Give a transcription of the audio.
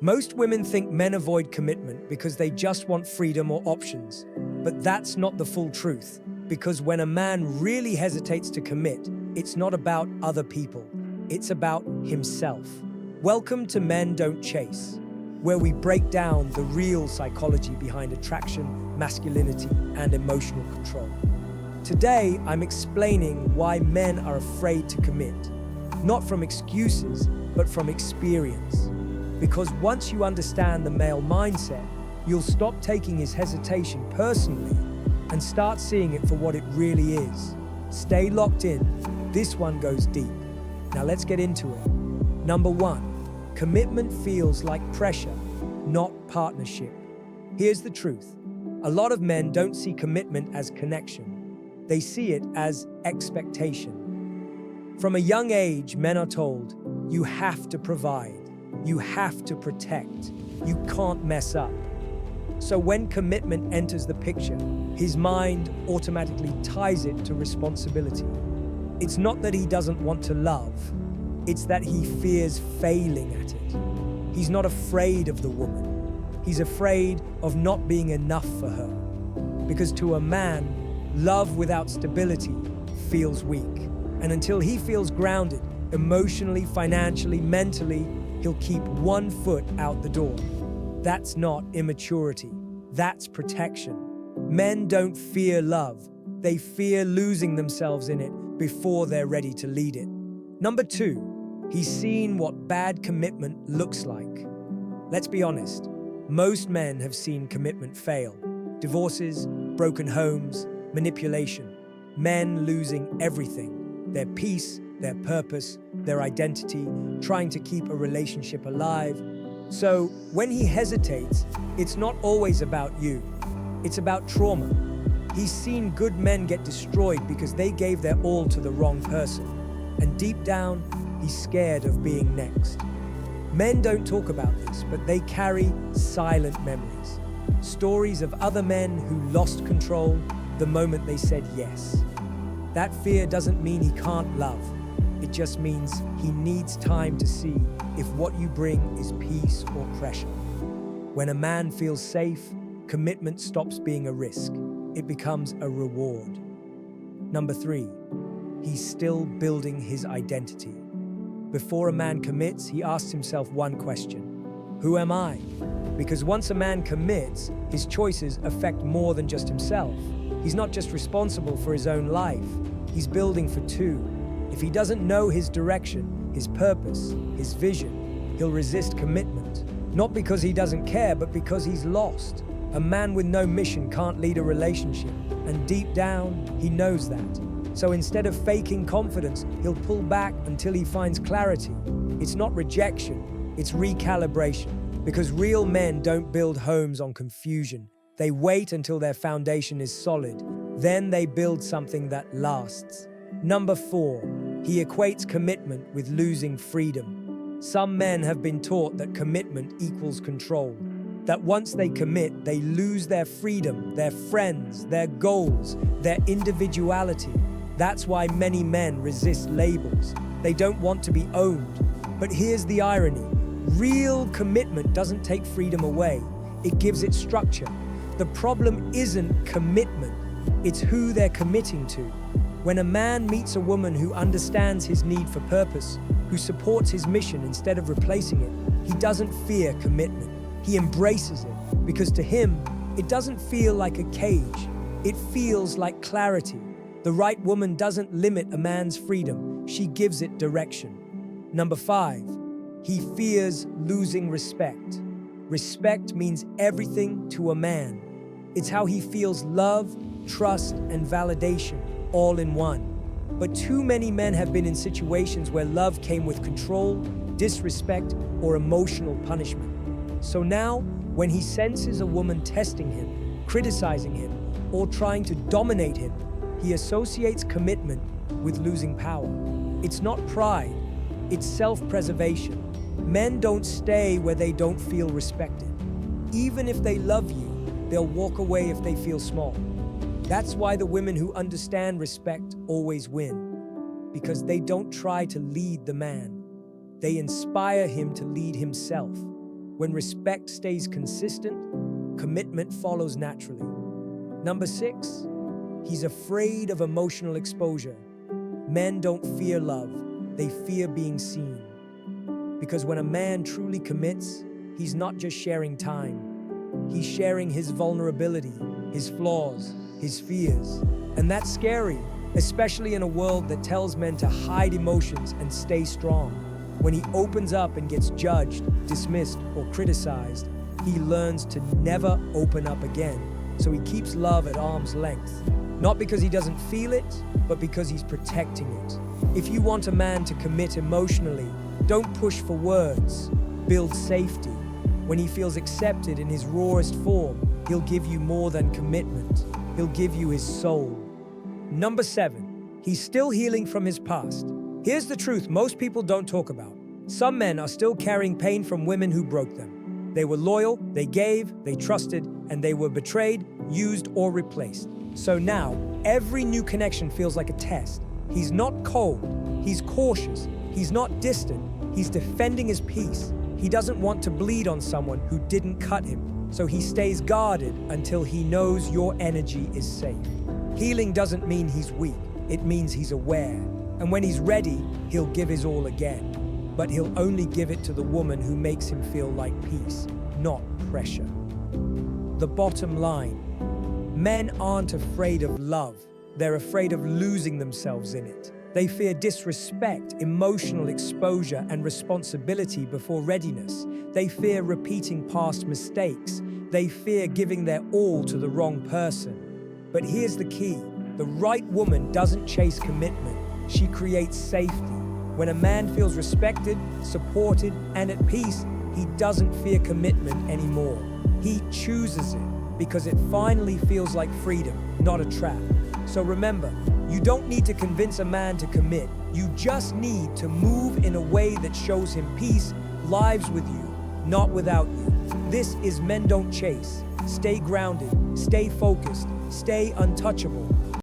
Most women think men avoid commitment because they just want freedom or options. But that's not the full truth, because when a man really hesitates to commit, it's not about other people, it's about himself. Welcome to Men Don't Chase, where we break down the real psychology behind attraction, masculinity, and emotional control. Today, I'm explaining why men are afraid to commit, not from excuses, but from experience. Because once you understand the male mindset, you'll stop taking his hesitation personally and start seeing it for what it really is. Stay locked in. This one goes deep. Now let's get into it. Number 1, commitment feels like pressure, not partnership. Here's the truth. A lot of men don't see commitment as connection. They see it as expectation. From a young age, men are told, you have to provide. You have to protect. You can't mess up. So when commitment enters the picture, his mind automatically ties it to responsibility. It's not that he doesn't want to love, it's that he fears failing at it. He's not afraid of the woman. He's afraid of not being enough for her. Because to a man, love without stability feels weak. And until he feels grounded, emotionally, financially, mentally, he'll keep one foot out the door. That's not immaturity. That's protection. Men don't fear love. They fear losing themselves in it before they're ready to lead it. Number 2, he's seen what bad commitment looks like. Let's be honest. Most men have seen commitment fail. Divorces, broken homes, manipulation. Men losing everything. Their peace, their purpose, their identity, trying to keep a relationship alive. So when he hesitates, it's not always about you. It's about trauma. He's seen good men get destroyed because they gave their all to the wrong person. And deep down, he's scared of being next. Men don't talk about this, but they carry silent memories. Stories of other men who lost control the moment they said yes. That fear doesn't mean he can't love. It just means he needs time to see if what you bring is peace or pressure. When a man feels safe, commitment stops being a risk. It becomes a reward. Number 3, he's still building his identity. Before a man commits, he asks himself one question: who am I? Because once a man commits, his choices affect more than just himself. He's not just responsible for his own life, he's building for 2. If he doesn't know his direction, his purpose, his vision, he'll resist commitment. Not because he doesn't care, but because he's lost. A man with no mission can't lead a relationship, and deep down, he knows that. So instead of faking confidence, he'll pull back until he finds clarity. It's not rejection, it's recalibration. Because real men don't build homes on confusion. They wait until their foundation is solid. Then they build something that lasts. Number 4, he equates commitment with losing freedom. Some men have been taught that commitment equals control. That once they commit, they lose their freedom, their friends, their goals, their individuality. That's why many men resist labels. They don't want to be owned. But here's the irony. Real commitment doesn't take freedom away. It gives it structure. The problem isn't commitment. It's who they're committing to. When a man meets a woman who understands his need for purpose, who supports his mission instead of replacing it, he doesn't fear commitment. He embraces it because to him, it doesn't feel like a cage. It feels like clarity. The right woman doesn't limit a man's freedom. She gives it direction. Number 5, he fears losing respect. Respect means everything to a man. It's how he feels love, trust, and validation all in one. But too many men have been in situations where love came with control, disrespect, or emotional punishment. So now, when he senses a woman testing him, criticizing him, or trying to dominate him, he associates commitment with losing power. It's not pride, it's self-preservation. Men don't stay where they don't feel respected. Even if they love you, they'll walk away if they feel small. That's why the women who understand respect always win, because they don't try to lead the man. They inspire him to lead himself. When respect stays consistent, commitment follows naturally. Number 6, he's afraid of emotional exposure. Men don't fear love, they fear being seen. Because when a man truly commits, he's not just sharing time. He's sharing his vulnerability, his flaws, his fears. And that's scary, especially in a world that tells men to hide emotions and stay strong. When he opens up and gets judged, dismissed, or criticized, he learns to never open up again. So he keeps love at arm's length. Not because he doesn't feel it, but because he's protecting it. If you want a man to commit emotionally, don't push for words, build safety. When he feels accepted in his rawest form, he'll give you more than commitment. He'll give you his soul. Number 7, he's still healing from his past. Here's the truth most people don't talk about. Some men are still carrying pain from women who broke them. They were loyal, they gave, they trusted, and they were betrayed, used, or replaced. So now, every new connection feels like a test. He's not cold, he's cautious, he's not distant, he's defending his peace. He doesn't want to bleed on someone who didn't cut him, so he stays guarded until he knows your energy is safe. Healing doesn't mean he's weak, it means he's aware. And when he's ready, he'll give his all again. But he'll only give it to the woman who makes him feel like peace, not pressure. The bottom line: men aren't afraid of love, they're afraid of losing themselves in it. They fear disrespect, emotional exposure, and responsibility before readiness. They fear repeating past mistakes. They fear giving their all to the wrong person. But here's the key: the right woman doesn't chase commitment, she creates safety. When a man feels respected, supported, and at peace, he doesn't fear commitment anymore. He chooses it because it finally feels like freedom, not a trap. So remember, you don't need to convince a man to commit. You just need to move in a way that shows him peace, lives with you, not without you. This is Men Don't Chase. Stay grounded, stay focused, stay untouchable.